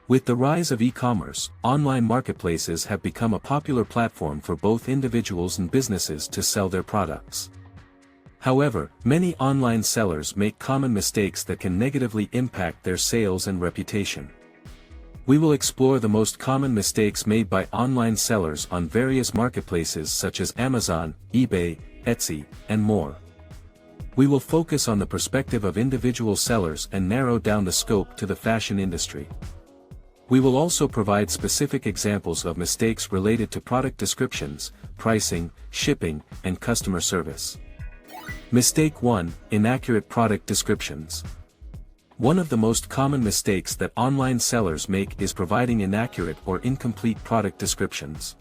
With the rise of e-commerce, online marketplaces have become a popular platform for both individuals and businesses to sell their products. However, many online sellers make common mistakes that can negatively impact their sales and reputation. We will explore the most common mistakes made by online sellers on various marketplaces such as Amazon, eBay, Etsy, and more. We will focus on the perspective of individual sellers and narrow down the scope to the fashion industry. We will also provide specific examples of mistakes related to product descriptions, pricing, shipping, and customer service. Mistake 1: Inaccurate product descriptions. One of the most common mistakes that online sellers make is providing inaccurate or incomplete product descriptions.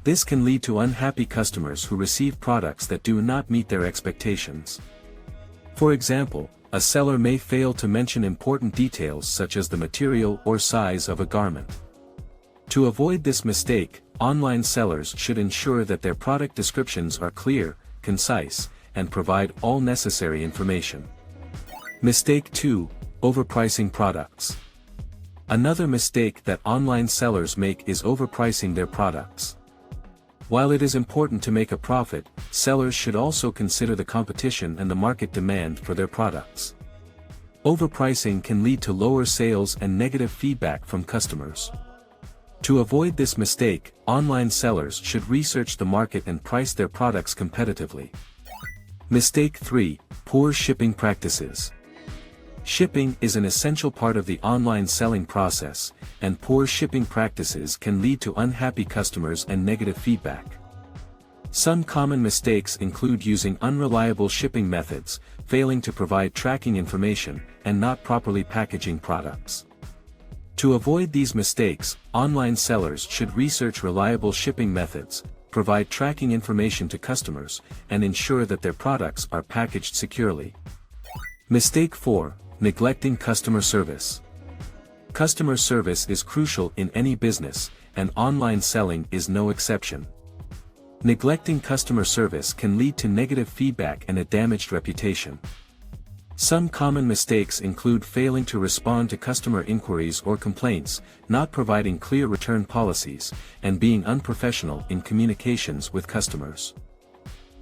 This can lead to unhappy customers who receive products that do not meet their expectations. For example, a seller may fail to mention important details such as the material or size of a garment. To avoid this mistake, online sellers should ensure that their product descriptions are clear, concise, and provide all necessary information. Mistake 2: Overpricing products. Another mistake that online sellers make is overpricing their products. While it is important to make a profit, sellers should also consider the competition and the market demand for their products. Overpricing can lead to lower sales and negative feedback from customers. To avoid this mistake, online sellers should research the market and price their products competitively. Mistake 3: Poor shipping practices. Shipping is an essential part of the online selling process, and poor shipping practices can lead to unhappy customers and negative feedback. Some common mistakes include using unreliable shipping methods, failing to provide tracking information, and not properly packaging products. To avoid these mistakes, online sellers should research reliable shipping methods, provide tracking information to customers, and ensure that their products are packaged securely. Mistake 4: Neglecting customer service. Customer service is crucial in any business, and online selling is no exception. Neglecting customer service can lead to negative feedback and a damaged reputation. Some common mistakes include failing to respond to customer inquiries or complaints, not providing clear return policies, and being unprofessional in communications with customers.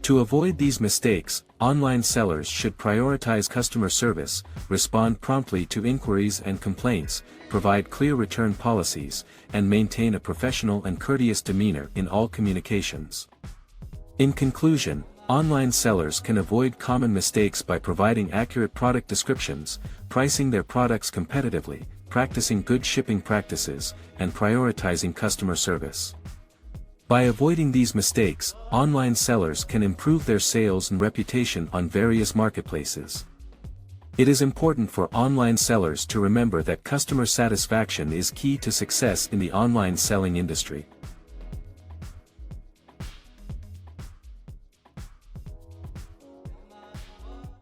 To avoid these mistakes, online sellers should prioritize customer service, respond promptly to inquiries and complaints, provide clear return policies, and maintain a professional and courteous demeanor in all communications. In conclusion, online sellers can avoid common mistakes by providing accurate product descriptions, pricing their products competitively, practicing good shipping practices, and prioritizing customer service. By avoiding these mistakes, online sellers can improve their sales and reputation on various marketplaces. It is important for online sellers to remember that customer satisfaction is key to success in the online selling industry.